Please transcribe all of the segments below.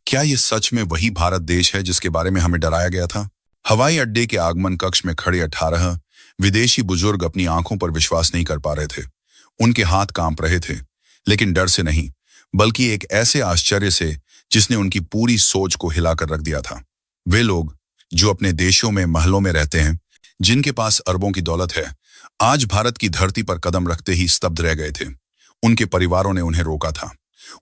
क्या ये सच में वही भारत देश है जिसके बारे में हमें डराया गया था? हवाई अड्डे के आगमन कक्ष में खड़े 18 विदेशी बुजुर्ग अपनी आंखों पर विश्वास नहीं कर पा रहे थे। उनके हाथ कांप रहे थे, लेकिन डर से नहीं, बल्कि एक ऐसे आश्चर्य से जिसने उनकी पूरी सोच को हिलाकर रख दिया था। वे लोग जो अपने देशों में महलों में रहते हैं, जिनके पास अरबों की दौलत है, आज भारत की धरती पर कदम रखते ही स्तब्ध रह गए थे। उनके परिवारों ने उन्हें रोका था।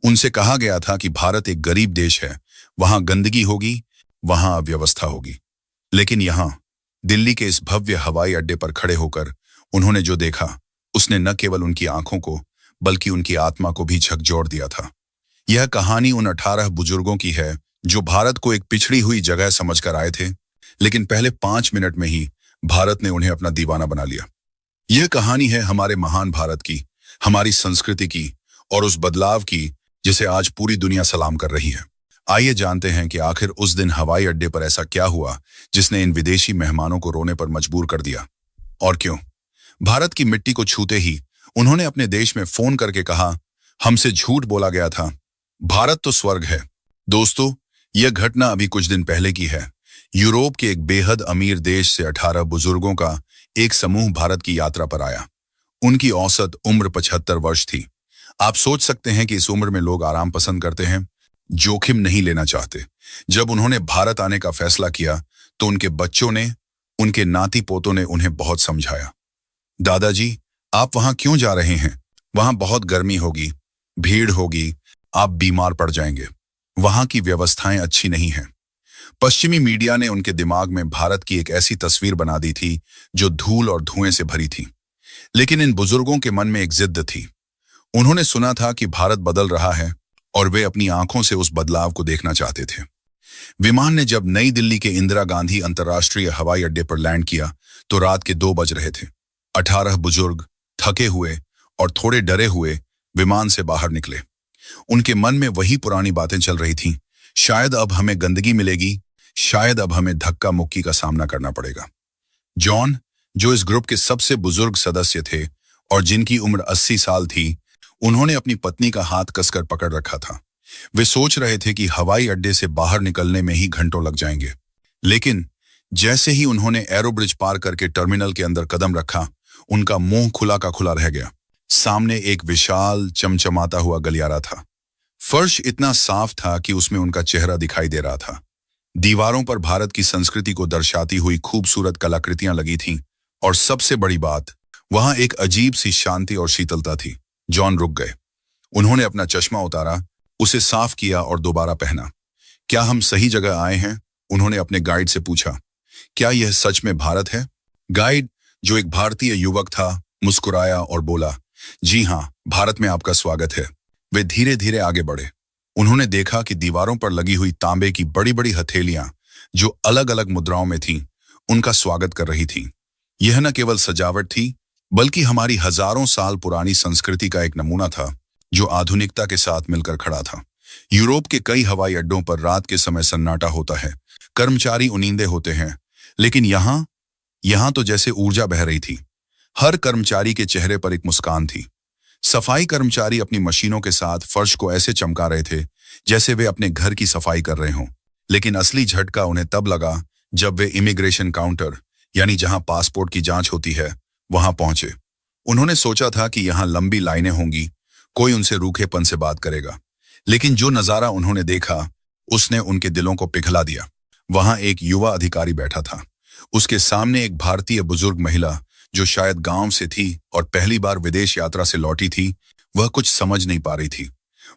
उनसे कहा गया था कि भारत एक गरीब देश है, वहां गंदगी होगी, वहां अव्यवस्था होगी। लेकिन यहां दिल्ली के इस भव्य हवाई अड्डे पर खड़े होकर उन्होंने जो देखा, उसने न केवल उनकी आंखों को बल्कि उनकी आत्मा को भी झकझोर दिया था। यह कहानी उन 18 बुजुर्गों की है जो भारत को एक पिछड़ी हुई जगह समझकर आए थे, लेकिन पहले 5 मिनट में ही भारत ने उन्हें अपना दीवाना बना लिया। यह कहानी है हमारे महान भारत की, हमारी संस्कृति की और उस बदलाव की जिसे आज पूरी दुनिया सलाम कर रही है। आइए जानते हैं कि आखिर उस दिन हवाई अड्डे पर ऐसा क्या हुआ जिसने इन विदेशी मेहमानों को रोने पर मजबूर कर दिया, और क्यों भारत की मिट्टी को छूते ही उन्होंने अपने देश में फोन करके कहा, हमसे झूठ बोला गया था, भारत तो स्वर्ग है। दोस्तों, यह घटना अभी कुछ दिन पहले की है। यूरोप के एक बेहद अमीर देश से 18 बुजुर्गों का एक समूह भारत की यात्रा पर आया। उनकी औसत उम्र 75 वर्ष थी। आप सोच सकते हैं कि इस उम्र में लोग आराम पसंद करते हैं, जोखिम नहीं लेना चाहते। जब उन्होंने भारत आने का फैसला किया तो उनके बच्चों ने, उनके नाती पोतों ने उन्हें बहुत समझाया। दादाजी, आप वहां क्यों जा रहे हैं? वहां बहुत गर्मी होगी, भीड़ होगी, आप बीमार पड़ जाएंगे, वहां की व्यवस्थाएं अच्छी नहीं हैं। पश्चिमी मीडिया ने उनके दिमाग में भारत की एक ऐसी तस्वीर बना दी थी जो धूल और धुएं से भरी थी। लेकिन इन बुजुर्गों के मन में एक जिद थी। उन्होंने सुना था कि भारत बदल रहा है और वे अपनी आंखों से उस बदलाव को देखना चाहते थे। विमान ने जब नई दिल्ली के इंदिरा गांधी अंतर्राष्ट्रीय हवाई अड्डे पर लैंड किया तो रात के 2 बज रहे थे। 18 बुजुर्ग थके हुए और थोड़े डरे हुए विमान से बाहर निकले। उनके मन में वही पुरानी बातें चल रही थीं। शायद अब हमें गंदगी मिलेगी, शायद अब हमें धक्का मुक्की का सामना करना पड़ेगा। जॉन, जो इस ग्रुप के सबसे बुजुर्ग सदस्य थे और जिनकी उम्र 80 साल थी, उन्होंने अपनी पत्नी का हाथ कसकर पकड़ रखा था। वे सोच रहे थे कि हवाई अड्डे से बाहर निकलने में ही घंटों लग जाएंगे। लेकिन जैसे ही उन्होंने एरोब्रिज पार करके टर्मिनल के अंदर कदम रखा, उनका मुंह खुला का खुला रह गया। सामने एक विशाल चमचमाता हुआ गलियारा था। फर्श इतना साफ था कि उसमें उनका चेहरा दिखाई दे रहा था। दीवारों पर भारत की संस्कृति को दर्शाती हुई खूबसूरत कलाकृतियां लगी थीं, और सबसे बड़ी बात, वहां एक अजीब सी शांति और शीतलता थी। जॉन रुक गए। उन्होंने अपना चश्मा उतारा, उसे साफ किया और दोबारा पहना। क्या हम सही जगह आए हैं? उन्होंने अपने गाइड से पूछा। क्या यह सच में भारत है? गाइड, जो एक भारतीय युवक था, मुस्कुराया और बोला, जी हां, भारत में आपका स्वागत है। वे धीरे धीरे आगे बढ़े। उन्होंने देखा कि दीवारों पर लगी हुई तांबे की बड़ी बड़ी हथेलियां, जो अलग अलग मुद्राओं में थीं, उनका स्वागत कर रही थीं। यह न केवल सजावट थी, बल्कि हमारी हजारों साल पुरानी संस्कृति का एक नमूना था जो आधुनिकता के साथ मिलकर खड़ा था। यूरोप के कई हवाई अड्डों पर रात के समय सन्नाटा होता है, कर्मचारी उनींदे होते हैं, लेकिन यहां तो जैसे ऊर्जा बह रही थी। हर कर्मचारी के चेहरे पर एक मुस्कान थी। सफाई कर्मचारी अपनी मशीनों के साथ फर्श को ऐसे चमका रहे थे जैसे वे अपने घर की सफाई कर रहे हों। लेकिन असली झटका उन्हें तब लगा जब वे इमिग्रेशन काउंटर, यानी जहां पासपोर्ट की जांच होती है, वहां पहुंचे। उन्होंने सोचा था कि यहां लंबी लाइनें होंगी, कोई उनसे रूखेपन से बात करेगा, लेकिन जो नजारा उन्होंने देखा उसने उनके दिलों को पिघला दिया। वहां एक युवा अधिकारी बैठा था। उसके सामने एक भारतीय बुजुर्ग महिला जो शायद गांव से थी और पहली बार विदेश यात्रा से लौटी थी। वह कुछ समझ नहीं पा रही थी,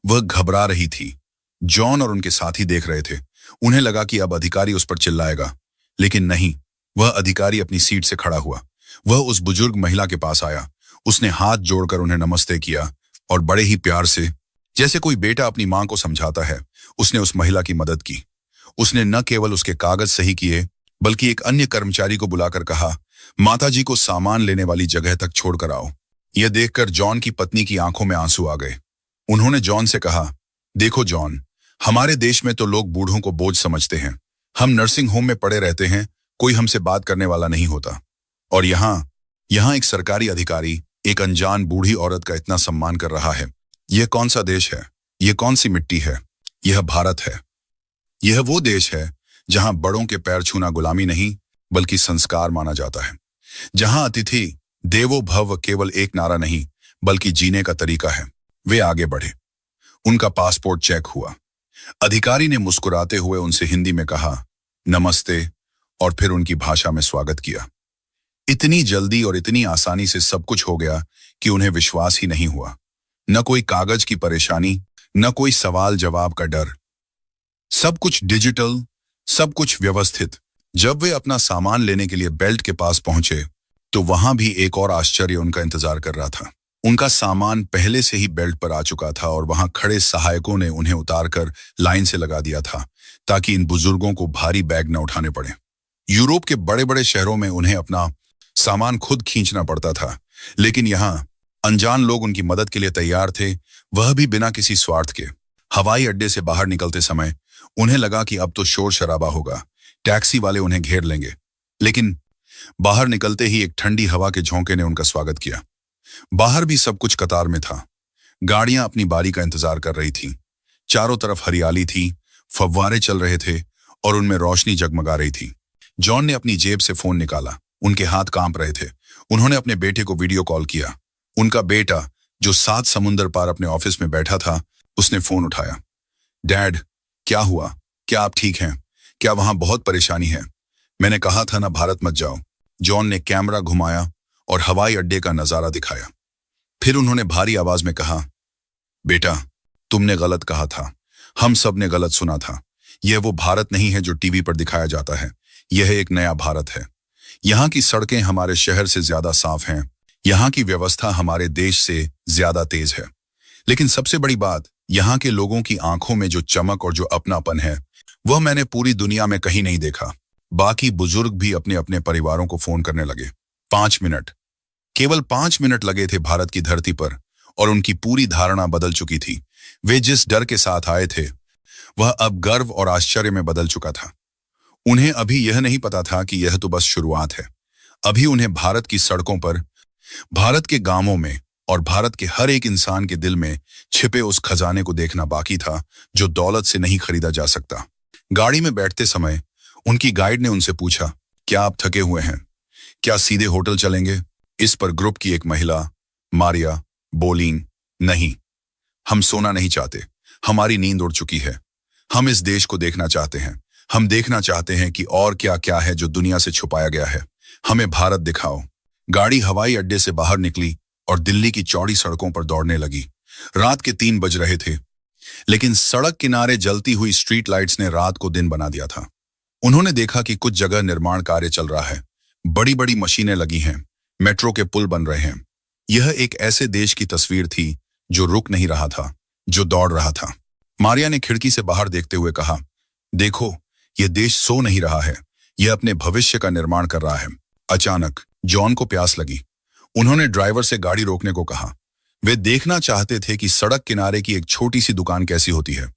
वह घबरा रही थी। जॉन और उनके साथी देख रहे थे। उन्हें लगा कि अब अधिकारी उस पर चिल्लाएगा, लेकिन नहीं। वह अधिकारी अपनी सीट से खड़ा हुआ। वह उस बुजुर्ग महिला के पास आया। उसने हाथ जोड़कर उन्हें नमस्ते किया और बड़े ही प्यार से, जैसे कोई बेटा अपनी मां को समझाता है, उसने उस महिला की मदद की। उसने न केवल उसके कागज सही किए, बल्कि एक अन्य कर्मचारी को बुलाकर कहा, माताजी को सामान लेने वाली जगह तक छोड़कर आओ। यह देखकर जॉन की पत्नी की आंखों में आंसू आ गए। उन्होंने जॉन से कहा, देखो जॉन, हमारे देश में तो लोग बूढ़ों को बोझ समझते हैं। हम नर्सिंग होम में पड़े रहते हैं, कोई हमसे बात करने वाला नहीं होता। और यहाँ एक सरकारी अधिकारी एक अनजान बूढ़ी औरत का इतना सम्मान कर रहा है। यह कौन सा देश है? यह कौन सी मिट्टी है? यह भारत है। यह वो देश है जहां बड़ों के पैर छूना गुलामी नहीं बल्कि संस्कार माना जाता है, जहां अतिथि देवो भव केवल एक नारा नहीं बल्कि जीने का तरीका है। वे आगे बढ़े। उनका पासपोर्ट चेक हुआ। अधिकारी ने मुस्कुराते हुए उनसे हिंदी में कहा नमस्ते और फिर उनकी भाषा में स्वागत किया। इतनी जल्दी और इतनी आसानी से सब कुछ हो गया कि उन्हें विश्वास ही नहीं हुआ। न कोई कागज की परेशानी, न कोई सवाल जवाब का डर। सब कुछ डिजिटल, सब कुछ व्यवस्थित। जब वे अपना सामान लेने के लिए बेल्ट के पास पहुंचे तो वहां भी एक और आश्चर्य उनका इंतजार कर रहा था। उनका सामान पहले से ही बेल्ट पर आ चुका था और वहां खड़े सहायकों ने उन्हें उतारकर लाइन से लगा दिया था ताकि इन बुजुर्गों को भारी बैग न उठाने पड़े। यूरोप के बड़े बड़े शहरों में उन्हें अपना सामान खुद खींचना पड़ता था, लेकिन यहाँ अनजान लोग उनकी मदद के लिए तैयार थे, वह भी बिना किसी स्वार्थ के। हवाई अड्डे से बाहर निकलते समय उन्हें लगा कि अब तो शोर शराबा होगा, टैक्सी वाले उन्हें घेर लेंगे, लेकिन बाहर निकलते ही एक ठंडी हवा के झोंके ने उनका स्वागत किया। बाहर भी सब कुछ कतार में था। गाड़ियां अपनी बारी का इंतजार कर रही थीं। चारों तरफ हरियाली थी, फव्वारे चल रहे थे और उनमें रोशनी जगमगा रही थी। जॉन ने अपनी जेब से फोन निकाला। उनके हाथ कांप रहे थे। उन्होंने अपने बेटे को वीडियो कॉल किया। उनका बेटा जो 7 समुंदर पार अपने ऑफिस में बैठा था, उसने फोन उठाया। डैड, क्या हुआ? क्या आप ठीक हैं? क्या वहां बहुत परेशानी है? मैंने कहा था ना भारत मत जाओ। जॉन ने कैमरा घुमाया और हवाई अड्डे का नजारा दिखाया। फिर उन्होंने भारी आवाज में कहा, बेटा, तुमने गलत कहा था। हम सब ने गलत सुना था। यह वो भारत नहीं है जो टीवी पर दिखाया जाता है। यह एक नया भारत है। यहाँ की सड़कें हमारे शहर से ज्यादा साफ हैं। यहाँ की व्यवस्था हमारे देश से ज्यादा तेज है। लेकिन सबसे बड़ी बात, यहाँ के लोगों की आंखों में जो चमक और जो अपनापन है, वह मैंने पूरी दुनिया में कहीं नहीं देखा। बाकी बुजुर्ग भी अपने अपने परिवारों को फोन करने लगे। 5 मिनट, केवल 5 मिनट लगे थे भारत की धरती पर और उनकी पूरी धारणा बदल चुकी थी। वे जिस डर के साथ आए थे वह अब गर्व और आश्चर्य में बदल चुका था। उन्हें अभी यह नहीं पता था कि यह तो बस शुरुआत है। अभी उन्हें भारत की सड़कों पर, भारत के गांवों में और भारत के हर एक इंसान के दिल में छिपे उस खजाने को देखना बाकी था जो दौलत से नहीं खरीदा जा सकता। गाड़ी में बैठते समय उनकी गाइड ने उनसे पूछा, क्या आप थके हुए हैं? क्या सीधे होटल चलेंगे? इस पर ग्रुप की एक महिला, मारिया, बोलीं, नहीं, हम सोना नहीं चाहते। हमारी नींद उड़ चुकी है। हम इस देश को देखना चाहते हैं। हम देखना चाहते हैं कि और क्या क्या है जो दुनिया से छुपाया गया है। हमें भारत दिखाओ। गाड़ी हवाई अड्डे से बाहर निकली और दिल्ली की चौड़ी सड़कों पर दौड़ने लगी। रात के 3 बज रहे थे, लेकिन सड़क किनारे जलती हुई स्ट्रीट लाइट्स ने रात को दिन बना दिया था। उन्होंने देखा कि कुछ जगह निर्माण कार्य चल रहा है। बड़ी बड़ी मशीनें लगी हैं। मेट्रो के पुल बन रहे हैं। यह एक ऐसे देश की तस्वीर थी जो रुक नहीं रहा था, जो दौड़ रहा था। मारिया ने खिड़की से बाहर देखते हुए कहा, देखो, यह देश सो नहीं रहा है। यह अपने भविष्य का निर्माण कर रहा है। अचानक जॉन को प्यास लगी। उन्होंने ड्राइवर से गाड़ी रोकने को कहा। वे देखना चाहते थे कि सड़क किनारे की एक छोटी सी दुकान कैसी होती है।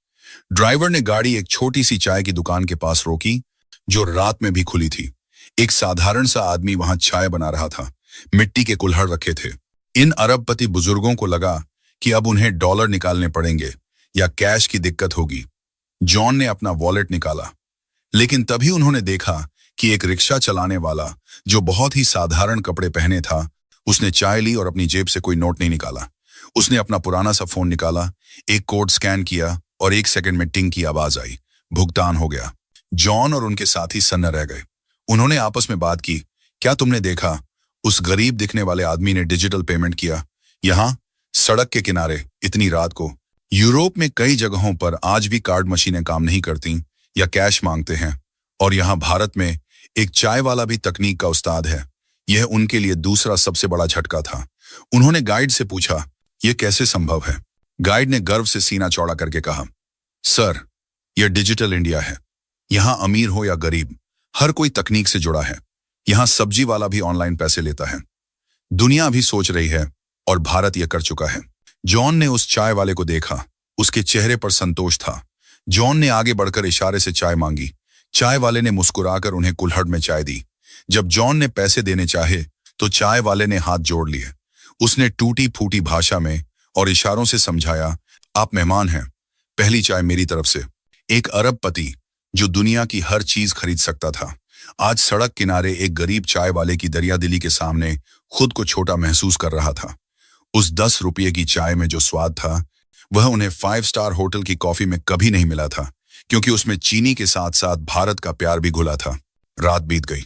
ड्राइवर ने गाड़ी एक छोटी सी चाय की दुकान के पास रोकी जो रात में भी खुली थी। एक साधारण सा आदमी वहां चाय बना रहा था। मिट्टी के कुल्हड़ रखे थे। इन अरबपति बुजुर्गों को लगा कि अब उन्हें डॉलर निकालने पड़ेंगे या कैश की दिक्कत होगी। जॉन ने अपना वॉलेट निकाला, लेकिन तभी उन्होंने देखा कि एक रिक्शा चलाने वाला जो बहुत ही साधारण कपड़े पहने था, उसने चाय ली और अपनी जेब से कोई नोट नहीं निकाला। उसने अपना पुराना सा फोन निकाला, एक कोड स्कैन किया और 1 सेकंड में टिंग की आवाज आई। भुगतान हो गया। जॉन और उनके साथी सन्न रह गए। उन्होंने आपस में बात की, क्या तुमने देखा? उस गरीब दिखने वाले आदमी ने डिजिटल पेमेंट किया। यहां सड़क के किनारे इतनी रात को। यूरोप में कई जगहों पर आज भी कार्ड मशीनें काम नहीं करती या कैश मांगते हैं, और यहां भारत में एक चाय वाला भी तकनीक का उस्ताद है। यह उनके लिए दूसरा सबसे बड़ा झटका था। उन्होंने गाइड से पूछा, यह कैसे संभव है? गाइड ने गर्व से सीना चौड़ा करके कहा, सर, यह डिजिटल इंडिया है। यहां अमीर हो या गरीब, हर कोई तकनीक से जुड़ा है। यहां सब्जी वाला भी ऑनलाइन पैसे लेता है। दुनिया भी सोच रही है और भारत यह कर चुका है। जॉन ने उस चाय वाले को देखा। उसके चेहरे पर संतोष था। जॉन ने आगे बढ़कर इशारे से चाय मांगी। चाय वाले ने मुस्कुराकर उन्हें कुल्हड़ में चाय दी। जब जॉन ने पैसे देने चाहे तो चाय वाले ने हाथ जोड़ लिए। उसने टूटी फूटी भाषा में और इशारों से समझाया, आप मेहमान हैं, पहली चाय मेरी तरफ से। एक अरबपति जो दुनिया की हर चीज खरीद सकता था, आज सड़क किनारे एक गरीब चाय वाले की दरियादिली के सामने खुद को छोटा महसूस कर रहा था। उस 10 रुपये की चाय में जो स्वाद था, वह उन्हें 5 स्टार होटल की कॉफी में कभी नहीं मिला था, क्योंकि उसमें चीनी के साथ साथ भारत का प्यार भी घुला था। रात बीत गई,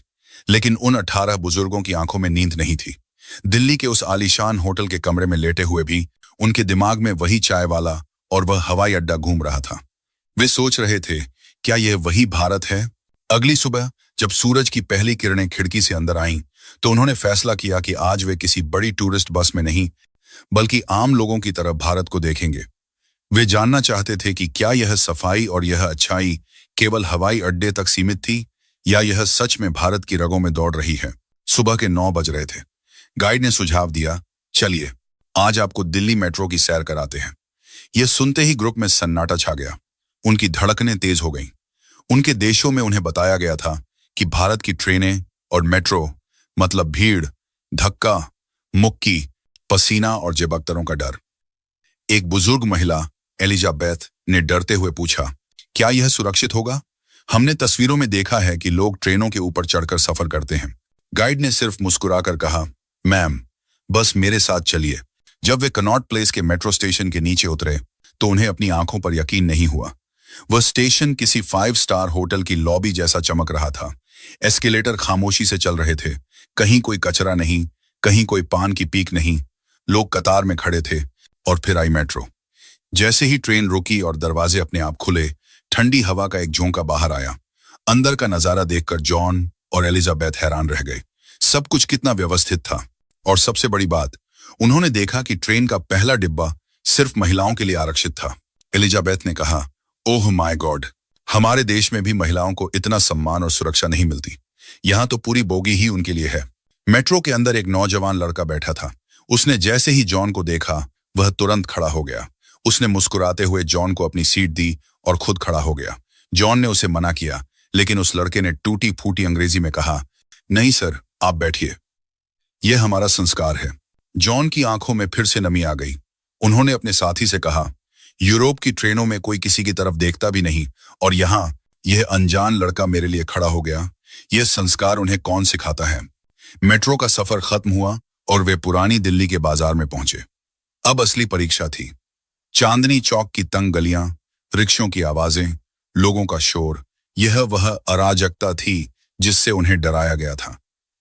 लेकिन उन 18 बुजुर्गों की आंखों में नींद नहीं थी। दिल्ली के उस आलीशान होटल के कमरे में लेटे हुए भी उनके दिमाग में वही चाय वाला और वह हवाई अड्डा घूम रहा था। वे सोच रहे थे, क्या यह वही भारत है? अगली सुबह जब सूरज की पहली किरणें खिड़की से अंदर आईं, तो उन्होंने फैसला किया कि आज वे किसी बड़ी टूरिस्ट बस में नहीं, बल्कि आम लोगों की तरह भारत को देखेंगे। वे जानना चाहते थे कि क्या यह सफाई और यह अच्छाई केवल हवाई अड्डे तक सीमित थी, या यह सच में भारत की रगों में दौड़ रही है। सुबह के 9 बज रहे थे। गाइड ने सुझाव दिया, चलिए आज आपको दिल्ली मेट्रो की सैर कराते हैं। यह सुनते ही ग्रुप में सन्नाटा छा गया। उनकी धड़कनें तेज हो गईं। उनके देशों में उन्हें बताया गया था कि भारत की ट्रेनें और मेट्रो मतलब भीड़, धक्का, मुक्की, पसीना और जेबकतरों का डर। एक बुजुर्ग महिला एलिजाबेथ ने डरते हुए पूछा, क्या यह सुरक्षित होगा? हमने तस्वीरों में देखा है कि लोग ट्रेनों के ऊपर चढ़कर सफर करते हैं। गाइड ने सिर्फ मुस्कुराकर कहा, मैम बस मेरे साथ चलिए। जब वे कनॉट प्लेस के मेट्रो स्टेशन के नीचे उतरे तो उन्हें अपनी आंखों पर यकीन नहीं हुआ। वह स्टेशन किसी 5 स्टार होटल की लॉबी जैसा चमक रहा था। एस्केलेटर खामोशी से चल रहे थे। कहीं कोई कचरा नहीं, कहीं कोई पान की पीक नहीं। लोग कतार में खड़े थे। और फिर आई मेट्रो। जैसे ही ट्रेन रुकी और दरवाजे अपने आप खुले, ठंडी हवा का एक झोंका बाहर आया। अंदर का नजारा देखकर जॉन और एलिजाबेथ हैरान रह गए। सब कुछ कितना व्यवस्थित था। और सबसे बड़ी बात, उन्होंने देखा कि ट्रेन का पहला डिब्बा सिर्फ महिलाओं के लिए आरक्षित था। एलिजाबेथ ने कहा, ओह माय गॉड, हमारे देश में भी महिलाओं को इतना सम्मान और सुरक्षा नहीं मिलती। यहाँ तो पूरी बोगी ही उनके लिए है। मेट्रो के अंदर एक नौजवान लड़का बैठा था। उसने जैसे ही जॉन को देखा, वह तुरंत खड़ा हो गया। उसने मुस्कुराते हुए जॉन को अपनी सीट दी और खुद खड़ा हो गया। जॉन ने उसे मना किया, लेकिन उस लड़के ने टूटी फूटी अंग्रेजी में कहा, नहीं सर, आप बैठिए, यह हमारा संस्कार है। जॉन की आंखों में फिर से नमी आ गई। उन्होंने अपने साथी से कहा, यूरोप की ट्रेनों में कोई किसी की तरफ देखता भी नहीं, और यहाँ यह अनजान लड़का मेरे लिए खड़ा हो गया। यह संस्कार उन्हें कौन सिखाता है? मेट्रो का सफर खत्म हुआ और वे पुरानी दिल्ली के बाजार में पहुंचे। अब असली परीक्षा थी। चांदनी चौक की तंग गलियां, रिक्शों की आवाजें, लोगों का शोर, यह वह अराजकता थी जिससे उन्हें डराया गया था।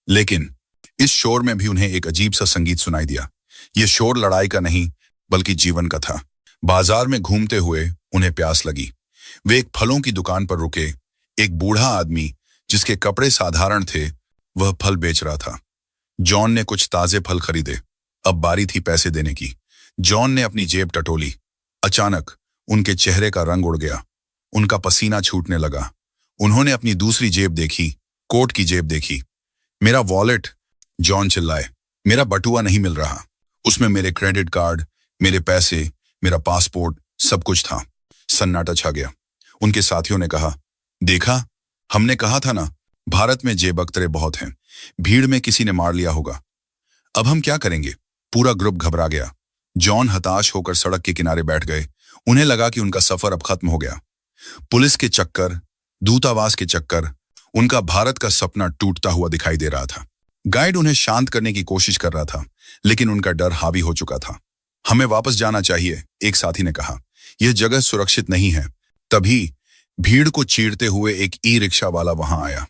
लेकिन इस शोर में भी उन्हें एक अजीब सा संगीत सुनाई दिया। यह शोर लड़ाई का नहीं, बल्कि जीवन का था। बाजार में घूमते हुए उन्हें प्यास लगी। वे एक फलों की दुकान पर रुके। एक बूढ़ा आदमी जिसके कपड़े साधारण थे, वह फल बेच रहा था। जॉन ने कुछ ताजे फल खरीदे। अब बारी थी पैसे देने की। जॉन ने अपनी जेब टटोली। अचानक उनके चेहरे का रंग उड़ गया। उनका पसीना छूटने लगा। उन्होंने अपनी दूसरी जेब देखी, कोट की जेब देखी। मेरा वॉलेट, जॉन चिल्लाए, मेरा बटुआ नहीं मिल रहा। उसमें मेरे क्रेडिट कार्ड, मेरे पैसे, मेरा पासपोर्ट, सब कुछ था। सन्नाटा छा गया। उनके साथियों ने कहा, देखा, हमने कहा था ना, भारत में जेबकतरे बहुत हैं। भीड़ में किसी ने मार लिया होगा। अब हम क्या करेंगे? पूरा ग्रुप घबरा गया। जॉन हताश होकर सड़क के किनारे बैठ गए। उन्हें लगा कि उनका सफर अब खत्म हो गया। पुलिस के चक्कर, दूतावास के चक्कर, उनका भारत का सपना टूटता हुआ दिखाई दे रहा था। गाइड उन्हें शांत करने की कोशिश कर रहा था, लेकिन उनका डर हावी हो चुका था। हमें वापस जाना चाहिए, एक साथी ने कहा। यह जगह सुरक्षित नहीं है। तभी भीड़ को चीरते हुए एक ई रिक्शा वाला वहां आया।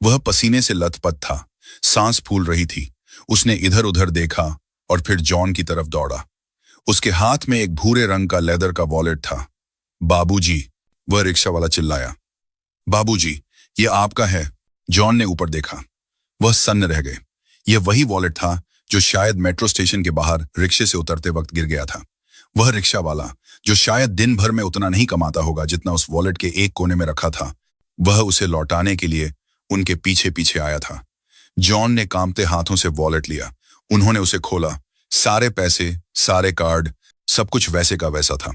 वह पसीने से लथपथ था, सांस फूल रही थी। उसने इधर उधर देखा और फिर जॉन की तरफ दौड़ा। उसके हाथ में एक भूरे रंग का लेदर का वॉलेट था। बाबूजी, वह रिक्शा वाला चिल्लाया। बाबूजी, यह आपका है। जॉन ने ऊपर देखा। वह सन्न रह गए। यह वही वॉलेट था जो शायद मेट्रो स्टेशन के बाहर रिक्शे से उतरते वक्त गिर गया था। वह रिक्शा वाला, जो शायद दिन भर में उतना नहीं कमाता होगा जितना उस वॉलेट के एक कोने में रखा था, वह उसे लौटाने के लिए उनके पीछे पीछे आया था। जॉन ने कांपते हाथों से वॉलेट लिया। उन्होंने उसे खोला। सारे पैसे, सारे कार्ड, सब कुछ वैसे का वैसा था।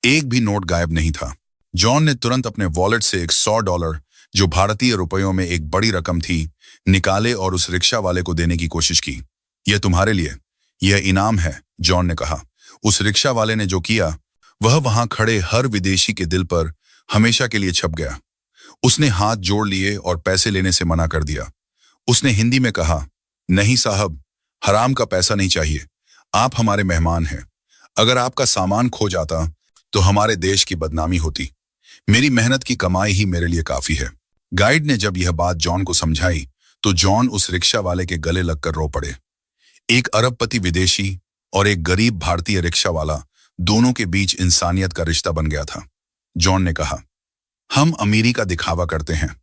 एक भी नोट गायब नहीं था। जॉन ने तुरंत अपने वॉलेट से एक $100, जो भारतीय रुपयों में एक बड़ी रकम थी, निकाले और उस रिक्शा वाले को देने की कोशिश की। यह तुम्हारे लिए, यह इनाम है, जॉन ने कहा। उस रिक्शा वाले ने जो किया, वह वहां खड़े हर विदेशी के दिल पर हमेशा के लिए छप गया। उसने हाथ जोड़ लिए और पैसे लेने से मना कर दिया। उसने हिंदी में कहा, नहीं साहब, हराम का पैसा नहीं चाहिए। आप हमारे मेहमान हैं। अगर आपका सामान खो जाता तो हमारे देश की बदनामी होती। मेरी मेहनत की कमाई ही मेरे लिए काफी है। गाइड ने जब यह बात जॉन को समझाई तो जॉन उस रिक्शा वाले के गले लगकर रो पड़े। एक अरबपति विदेशी और एक गरीब भारतीय रिक्शा वाला, दोनों के बीच इंसानियत का रिश्ता बन गया था। जॉन ने कहा, हम अमीरी का दिखावा करते हैं,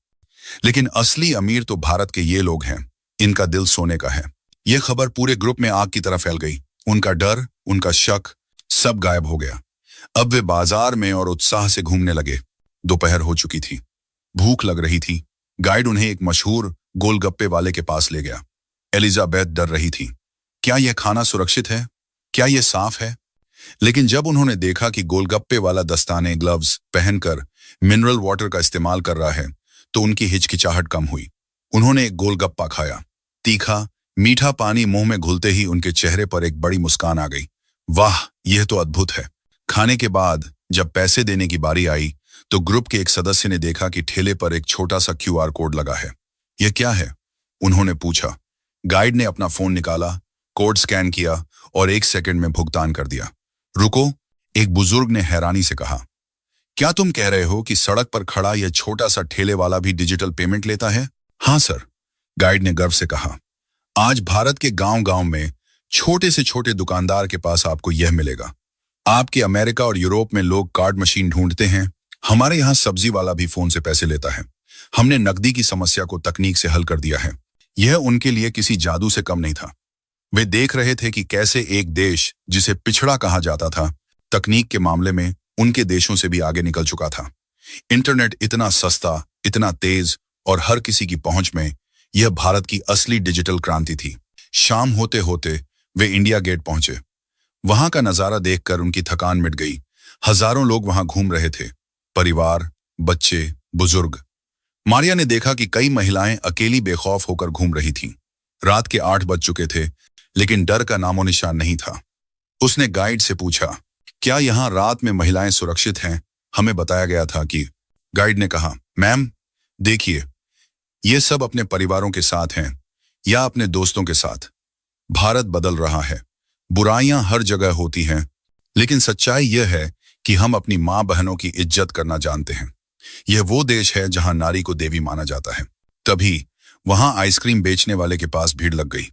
लेकिन असली अमीर तो भारत के ये लोग हैं। इनका दिल सोने का है। यह खबर पूरे ग्रुप में आग की तरह फैल गई। उनका डर, उनका शक, सब गायब हो गया। अब वे बाजार में और उत्साह से घूमने लगे। दोपहर हो चुकी थी, भूख लग रही थी। गाइड उन्हें एक मशहूर गोलगप्पे वाले के पास ले गया। एलिजाबेथ डर रही थी। क्या यह खाना सुरक्षित है? क्या यह साफ है? लेकिन जब उन्होंने देखा कि गोलगप्पे वाला दस्ताने, ग्लव्स पहनकर मिनरल वाटर का इस्तेमाल कर रहा है, तो उनकी हिचकिचाहट कम हुई। उन्होंने एक गोलगप्पा खाया। तीखा, मीठा पानी मुंह में घुलते ही उनके चेहरे पर एक बड़ी मुस्कान आ गई। वाह, यह तो अद्भुत है। खाने के बाद जब पैसे देने की बारी आई तो ग्रुप के एक सदस्य ने देखा कि ठेले पर एक छोटा सा QR कोड लगा है। यह क्या है? उन्होंने पूछा। गाइड ने अपना फोन निकाला, कोड स्कैन किया और 1 सेकंड में भुगतान कर दिया। रुको, एक बुजुर्ग ने हैरानी से कहा, क्या तुम कह रहे हो कि सड़क पर खड़ा यह छोटा सा ठेले वाला भी डिजिटल पेमेंट लेता है? हाँ सर, गाइड ने गर्व से कहा। आज भारत के गांव-गांव में छोटे से छोटे दुकानदार के पास आपको यह मिलेगा। आपके अमेरिका और यूरोप में लोग कार्ड मशीन ढूंढते हैं, हमारे यहाँ सब्जी वाला भी फोन से पैसे लेता है। हमने नकदी की समस्या को तकनीक से हल कर दिया है। यह उनके लिए किसी जादू से कम नहीं था। वे देख रहे थे कि कैसे एक देश जिसे पिछड़ा कहा जाता था, तकनीक के मामले में उनके देशों से भी आगे निकल चुका था। इंटरनेट इतना सस्ता, इतना तेज और हर किसी की पहुंच में, यह भारत की असली डिजिटल क्रांति थी। शाम होते होते वे इंडिया गेट पहुंचे। वहां का नजारा देखकर उनकी थकान मिट गई। हजारों लोग वहां घूम रहे थे, परिवार, बच्चे, बुजुर्ग। मारिया ने देखा कि कई महिलाएं अकेली बेखौफ होकर घूम रही थीं। रात के 8 बज चुके थे, लेकिन डर का नामो निशान नहीं था। उसने गाइड से पूछा, क्या यहाँ रात में महिलाएं सुरक्षित हैं? हमें बताया गया था कि। गाइड ने कहा, मैम देखिए, ये सब अपने परिवारों के साथ हैं या अपने दोस्तों के साथ। भारत बदल रहा है। बुराइयां हर जगह होती हैं, लेकिन सच्चाई यह है कि हम अपनी माँ बहनों की इज्जत करना जानते हैं। यह वो देश है जहां नारी को देवी माना जाता है। तभी वहां आइसक्रीम बेचने वाले के पास भीड़ लग गई।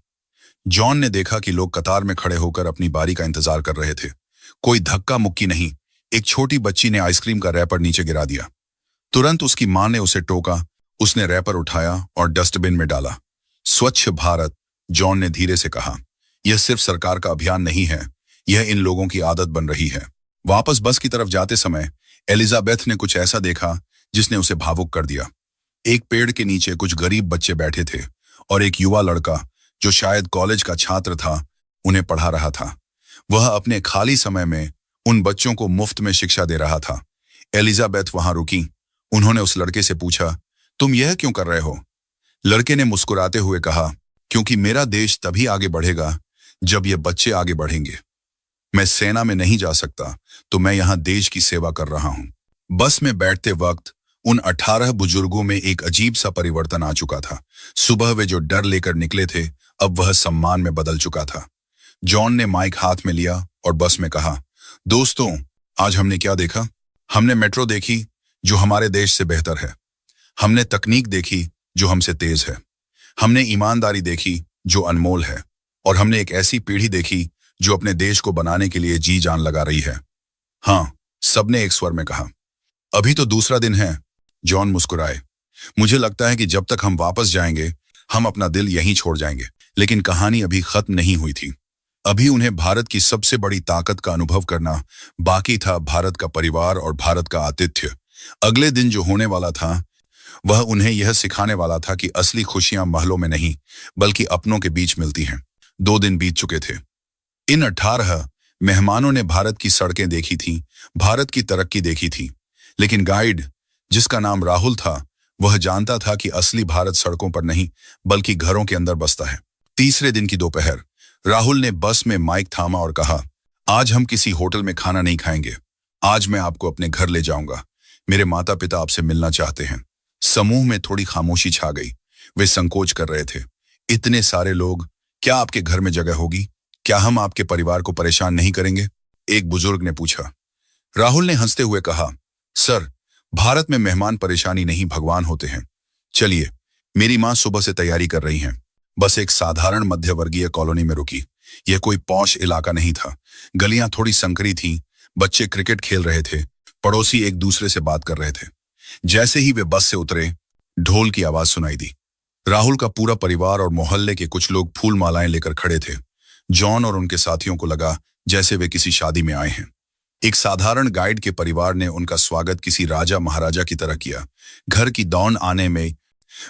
जॉन ने देखा कि लोग कतार में खड़े होकर अपनी बारी का इंतजार कर रहे थे। कोई धक्का मुक्की नहीं। एक छोटी बच्ची ने आइसक्रीम का रैपर नीचे गिरा दिया। तुरंत उसकी मां ने उसे टोका। उसने रैपर उठाया और डस्टबिन में डाला। स्वच्छ भारत, जॉन ने धीरे से कहा, यह सिर्फ सरकार का अभियान नहीं है, यह इन लोगों की आदत बन रही है। वापस बस की तरफ जाते समय एलिजाबेथ ने कुछ ऐसा देखा जिसने उसे भावुक कर दिया। एक पेड़ के नीचे कुछ गरीब बच्चे बैठे थे और एक युवा लड़का, जो शायद कॉलेज का छात्र था, उन्हें पढ़ा रहा था। वह अपने खाली समय में उन बच्चों को मुफ्त में शिक्षा दे रहा था। एलिजाबेथ वहां रुकी। उन्होंने उस लड़के से पूछा, तुम यह क्यों कर रहे हो? लड़के ने मुस्कुराते हुए कहा, क्योंकि मेरा देश तभी आगे बढ़ेगा जब ये बच्चे आगे बढ़ेंगे। मैं सेना में नहीं जा सकता, तो मैं यहाँ देश की सेवा कर रहा हूँ। बस में बैठते वक्त उन 18 बुजुर्गों में एक अजीब सा परिवर्तन आ चुका था। सुबह वे जो डर लेकर निकले थे, अब वह सम्मान में बदल चुका था। जॉन ने माइक हाथ में लिया और बस में कहा, दोस्तों, आज हमने क्या देखा? हमने मेट्रो देखी, जो हमारे देश से बेहतर है। हमने तकनीक देखी, जो हमसे तेज है। हमने ईमानदारी देखी, जो अनमोल है। और हमने एक ऐसी पीढ़ी देखी जो अपने देश को बनाने के लिए जी जान लगा रही है। हाँ, सबने एक स्वर में कहा। अभी तो दूसरा दिन है, जॉन मुस्कुराए। मुझे लगता है कि जब तक हम वापस जाएंगे, हम अपना दिल यहीं छोड़ जाएंगे। लेकिन कहानी अभी खत्म नहीं हुई थी। अभी उन्हें भारत की सबसे बड़ी ताकत का अनुभव करना बाकी था, भारत का परिवार और भारत का आतिथ्य। अगले दिन जो होने वाला था, वह उन्हें यह सिखाने वाला था कि असली खुशियां महलों में नहीं, बल्कि अपनों के बीच मिलती हैं। 2 दिन बीत चुके थे। इन 18 मेहमानों ने भारत की सड़कें देखी थीं, भारत की तरक्की देखी थी। लेकिन गाइड, जिसका नाम राहुल था, वह जानता था कि असली भारत सड़कों पर नहीं, बल्कि घरों के अंदर बसता है। तीसरे दिन की दोपहर, राहुल ने बस में माइक थामा और कहा, आज हम किसी होटल में खाना नहीं खाएंगे। आज मैं आपको अपने घर ले जाऊंगा। मेरे माता पिता आपसे मिलना चाहते हैं। समूह में थोड़ी खामोशी छा गई। वे संकोच कर रहे थे। इतने सारे लोग, क्या आपके घर में जगह होगी? क्या हम आपके परिवार को परेशान नहीं करेंगे? एक बुजुर्ग ने पूछा। राहुल ने हंसते हुए कहा, सर, भारत में मेहमान परेशानी नहीं, भगवान होते हैं। चलिए, मेरी माँ सुबह से तैयारी कर रही हैं। बस एक साधारण मध्यवर्गीय कॉलोनी में रुकी। यह कोई पॉश इलाका नहीं था। गलियां थोड़ी संकरी थीं, बच्चे क्रिकेट खेल रहे थे, पड़ोसी एक दूसरे से बात कर रहे थे। जैसे ही वे बस से उतरे, ढोल की आवाज सुनाई दी। राहुल का पूरा परिवार और मोहल्ले के कुछ लोग फूल मालाएं लेकर खड़े थे। जॉन और उनके साथियों को लगा जैसे वे किसी शादी में आए हैं। एक साधारण गाइड के परिवार ने उनका स्वागत किसी राजा महाराजा की तरह किया। घर की दौन आने में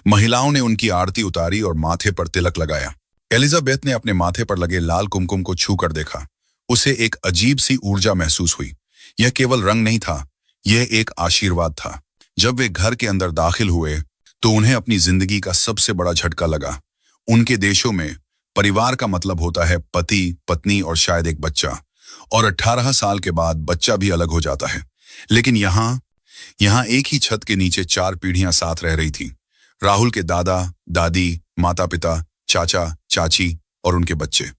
महिलाओं ने उनकी आरती उतारी और माथे पर तिलक लगाया। एलिजाबेथ ने अपने माथे पर लगे लाल कुमकुम को छू कर देखा। उसे एक अजीब सी ऊर्जा महसूस हुई। यह केवल रंग नहीं था, यह एक आशीर्वाद था। जब वे घर के अंदर दाखिल हुए तो उन्हें अपनी जिंदगी का सबसे बड़ा झटका लगा। उनके देशों में परिवार का मतलब होता है पति, पत्नी और शायद एक बच्चा, और 18 साल के बाद बच्चा भी अलग हो जाता है। लेकिन यहाँ एक ही छत के नीचे 4 पीढ़ियां साथ रह रही थीं। राहुल के दादा, दादी, माता पिता, चाचा, चाची और उनके बच्चे,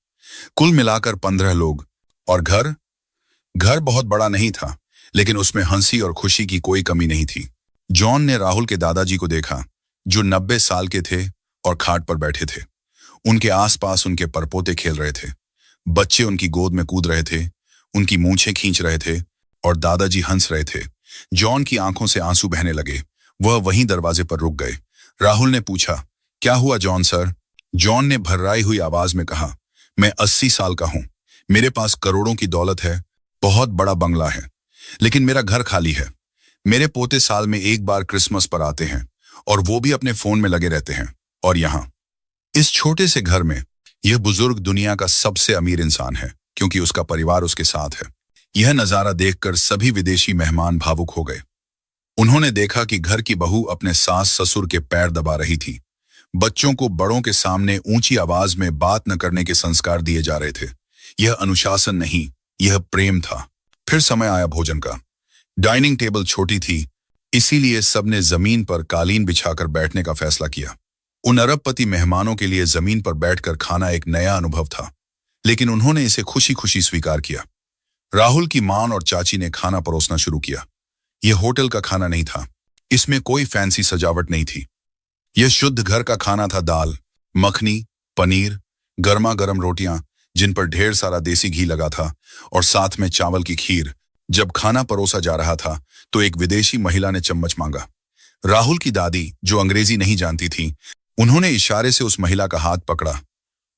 कुल मिलाकर 15 लोग। और घर बहुत बड़ा नहीं था, लेकिन उसमें हंसी और खुशी की कोई कमी नहीं थी। जॉन ने राहुल के दादाजी को देखा, जो 90 साल के थे और खाट पर बैठे थे। उनके आसपास उनके परपोते खेल रहे थे। बच्चे उनकी गोद में कूद रहे थे, उनकी मूंछें खींच रहे थे और दादाजी हंस रहे थे। जॉन की आंखों से आंसू बहने लगे। वह वहीं दरवाजे पर रुक गए। राहुल ने पूछा, क्या हुआ जॉन सर? जॉन ने भर्राई हुई आवाज में कहा, मैं 80 साल का हूं। मेरे पास करोड़ों की दौलत है, बहुत बड़ा बंगला है, लेकिन मेरा घर खाली है। मेरे पोते साल में एक बार क्रिसमस पर आते हैं और वो भी अपने फोन में लगे रहते हैं। और यहाँ इस छोटे से घर में यह बुजुर्ग दुनिया का सबसे अमीर इंसान है, क्योंकि उसका परिवार उसके साथ है। यह नजारा देखकर सभी विदेशी मेहमान भावुक हो गए। उन्होंने देखा कि घर की बहू अपने सास ससुर के पैर दबा रही थी। बच्चों को बड़ों के सामने ऊंची आवाज में बात न करने के संस्कार दिए जा रहे थे। यह अनुशासन नहीं, यह प्रेम था। फिर समय आया भोजन का। डाइनिंग टेबल छोटी थी, इसीलिए सबने जमीन पर कालीन बिछाकर बैठने का फैसला किया। उन अरबपति मेहमानों के लिए जमीन पर बैठकर खाना एक नया अनुभव था, लेकिन उन्होंने इसे खुशी खुशी स्वीकार किया। राहुल की मां और चाची ने खाना परोसना शुरू किया। यह होटल का खाना नहीं था, इसमें कोई फैंसी सजावट नहीं थी। यह शुद्ध घर का खाना था। दाल, मखनी, पनीर, गर्मा गर्म रोटियां जिन पर ढेर सारा देसी घी लगा था, और साथ में चावल की खीर। जब खाना परोसा जा रहा था तो एक विदेशी महिला ने चम्मच मांगा। राहुल की दादी, जो अंग्रेजी नहीं जानती थी, उन्होंने इशारे से उस महिला का हाथ पकड़ा।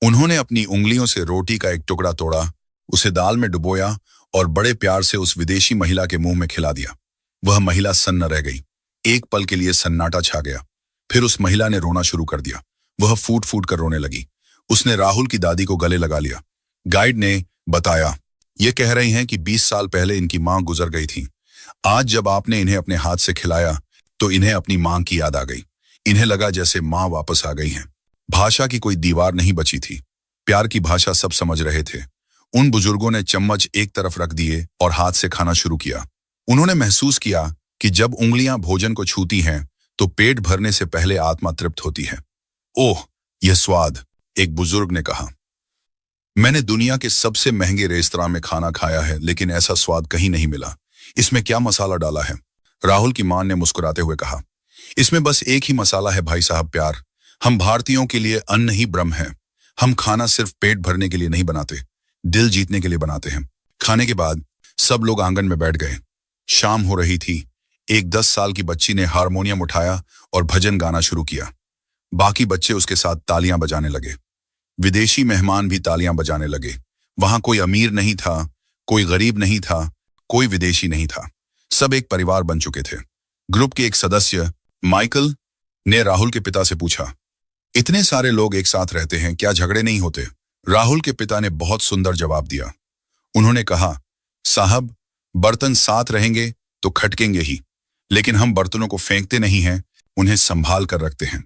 उन्होंने अपनी उंगलियों से रोटी का एक टुकड़ा तोड़ा, उसे दाल में डुबोया और बड़े प्यार से उस विदेशी महिला के मुंह में खिला दिया। वह महिला सन्न रह गई। एक पल के लिए सन्नाटा छा गया। फिर उस महिला ने रोना शुरू कर दिया। वह फूट फूट कर रोने लगी। उसने राहुल की दादी को गले लगा लिया। गाइड ने बताया, ये कह रही हैं कि 20 साल पहले इनकी मां गुजर गई थी। आज जब आपने इन्हें अपने हाथ से खिलाया तो इन्हें अपनी मां की याद आ गई। इन्हें लगा जैसे मां वापस आ गई हैं। भाषा की कोई दीवार नहीं बची थी। प्यार की भाषा सब समझ रहे थे। उन बुजुर्गों ने चम्मच एक तरफ रख दिए और हाथ से खाना शुरू किया। उन्होंने महसूस किया कि जब उंगलियां भोजन को छूती हैं तो पेट भरने से पहले आत्मा तृप्त होती है। ओह, यह स्वाद! एक बुजुर्ग ने कहा, मैंने दुनिया के सबसे महंगे रेस्तरां में खाना खाया है, लेकिन ऐसा स्वाद कहीं नहीं मिला। इसमें क्या मसाला डाला है? राहुल की मां ने मुस्कुराते हुए कहा, इसमें बस एक ही मसाला है भाई साहब, प्यार। हम भारतीयों के लिए अन्न ही ब्रह्म है। हम खाना सिर्फ पेट भरने के लिए नहीं बनाते, दिल जीतने के लिए बनाते हैं। खाने के बाद सब लोग आंगन में बैठ गए। शाम हो रही थी। एक 10 साल की बच्ची ने हारमोनियम उठाया और भजन गाना शुरू किया। बाकी बच्चे उसके साथ तालियां बजाने लगे। विदेशी मेहमान भी तालियां बजाने लगे। वहां कोई अमीर नहीं था, कोई गरीब नहीं था, कोई विदेशी नहीं था। सब एक परिवार बन चुके थे। ग्रुप के एक सदस्य माइकल ने राहुल के पिता से पूछा, इतने सारे लोग एक साथ रहते हैं, क्या झगड़े नहीं होते? राहुल के पिता ने बहुत सुंदर जवाब दिया। उन्होंने कहा, साहब, बर्तन साथ रहेंगे तो खटकेंगे ही, लेकिन हम बर्तनों को फेंकते नहीं हैं, उन्हें संभाल कर रखते हैं।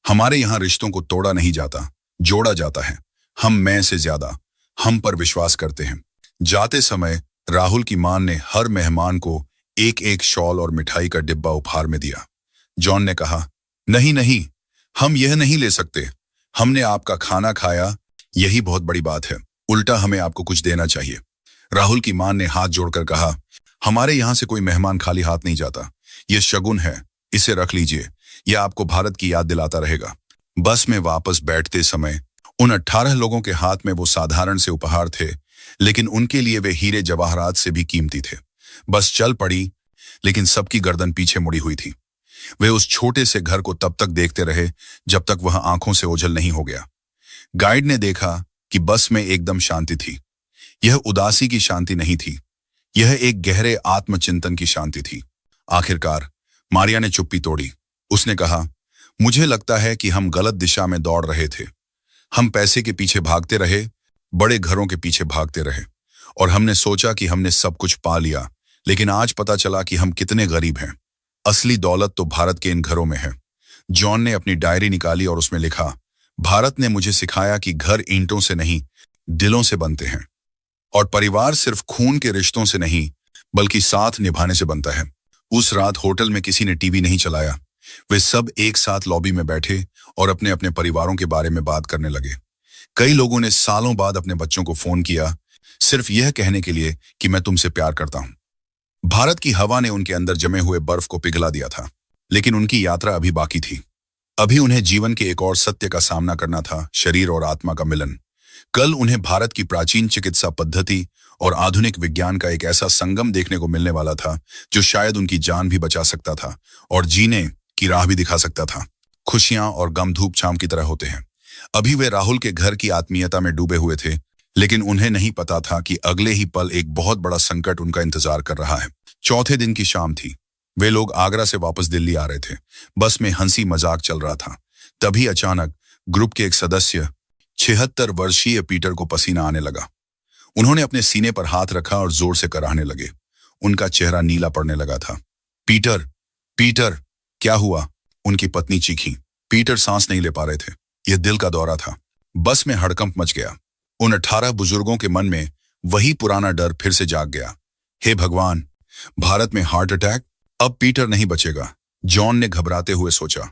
हमारे यहाँ रिश्तों को तोड़ा नहीं जाता, जोड़ा जाता है। हम मैं से ज्यादा हम पर विश्वास करते हैं। जाते समय राहुल की मां ने हर मेहमान को एक एक शॉल और मिठाई का डिब्बा उपहार में दिया। जॉन ने कहा, नहीं नहीं, हम यह नहीं ले सकते। हमने आपका खाना खाया, यही बहुत बड़ी बात है। उल्टा हमें आपको कुछ देना चाहिए। राहुल की मां ने हाथ जोड़कर कहा, हमारे यहां से कोई मेहमान खाली हाथ नहीं जाता। यह शगुन है, इसे रख लीजिए। यह आपको भारत की याद दिलाता रहेगा। बस में वापस बैठते समय उन 18 लोगों के हाथ में वो साधारण से उपहार थे, लेकिन उनके लिए वे हीरे जवाहरात से भी कीमती थे। बस चल पड़ी, लेकिन सबकी गर्दन पीछे मुड़ी हुई थी। वे उस छोटे से घर को तब तक देखते रहे जब तक वह आंखों से ओझल नहीं हो गया। गाइड ने देखा कि बस में एकदम शांति थी। यह उदासी की शांति नहीं थी, यह एक गहरे आत्मचिंतन की शांति थी। आखिरकार मारिया ने चुप्पी तोड़ी। उसने कहा, मुझे लगता है कि हम गलत दिशा में दौड़ रहे थे। हम पैसे के पीछे भागते रहे, बड़े घरों के पीछे भागते रहे, और हमने सोचा कि हमने सब कुछ पा लिया, लेकिन आज पता चला कि हम कितने गरीब हैं। असली दौलत तो भारत के इन घरों में है। जॉन ने अपनी डायरी निकाली और उसमें लिखा, भारत ने मुझे सिखाया कि घर ईंटों से नहीं, दिलों से बनते हैं, और परिवार सिर्फ खून के रिश्तों से नहीं, बल्कि साथ निभाने से बनता है। उस रात होटल में किसी ने टीवी नहीं चलाया। वे सब एक साथ लॉबी में बैठे और अपने अपने परिवारों के बारे में बात करने लगे। कई लोगों ने सालों बाद अपने बच्चों को फोन किया, सिर्फ यह कहने के लिए कि मैं तुमसे प्यार करता हूं। भारत की हवा ने उनके अंदर जमे हुए बर्फ को पिघला दिया था, लेकिन उनकी यात्रा अभी बाकी थी। अभी उन्हें जीवन के एक और सत्य का सामना करना था, शरीर और आत्मा का मिलन। कल उन्हें भारत की प्राचीन चिकित्सा पद्धति और आधुनिक विज्ञान का एक ऐसा संगम देखने को मिलने वाला था जो शायद उनकी जान भी बचा सकता था और जीने की राह भी दिखा सकता था। खुशियां और गम धूप छाम की तरह होते हैं। अभी वे राहुल के घर की आत्मीयता में डूबे हुए थे, लेकिन उन्हें नहीं पता था कि अगले ही पल एक बहुत बड़ा संकट उनका इंतजार कर रहा है। चौथे दिन की शाम थी। वे लोग आगरा से वापस दिल्ली आ रहे थे। बस में हंसी मजाक चल रहा था। तभी अचानक ग्रुप के एक सदस्य 76 वर्षीय पीटर को पसीना आने लगा। उन्होंने अपने सीने पर हाथ रखा और जोर से कराहने लगे। उनका चेहरा नीला पड़ने लगा था। पीटर, पीटर, क्या हुआ? उनकी पत्नी चीखी। पीटर सांस नहीं ले पा रहे थे। यह दिल का दौरा था। बस में हड़कंप मच गया। उन 18 बुजुर्गों के मन में वही पुराना डर फिर से जाग गया। हे भगवान, भारत में हार्ट अटैक? अब पीटर नहीं बचेगा, जॉन ने घबराते हुए सोचा।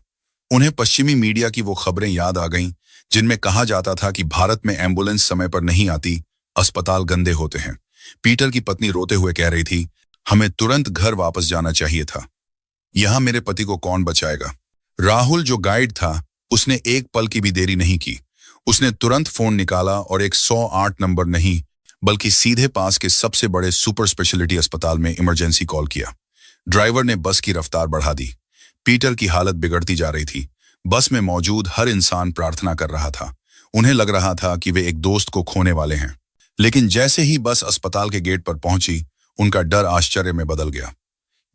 उन्हें पश्चिमी मीडिया की वो खबरें याद आ गईं जिनमें कहा जाता था कि भारत में एम्बुलेंस समय पर नहीं आती, अस्पताल गंदे होते हैं। पीटर की पत्नी रोते हुए कह रही थी, हमें तुरंत घर वापस जाना चाहिए था। यहां मेरे पति को कौन बचाएगा? राहुल जो गाइड था, उसने एक पल की भी देरी नहीं की। उसने तुरंत फोन निकाला और एक 108 नंबर नहीं, बल्कि सीधे पास के सबसे बड़े सुपर स्पेशलिटी अस्पताल में इमरजेंसी कॉल किया। ड्राइवर ने बस की रफ्तार बढ़ा दी। पीटर की हालत बिगड़ती जा रही थी। बस में मौजूद हर इंसान प्रार्थना कर रहा था। उन्हें लग रहा था कि वे एक दोस्त को खोने वाले हैं। लेकिन जैसे ही बस अस्पताल के गेट पर पहुंची, उनका डर आश्चर्य में बदल गया।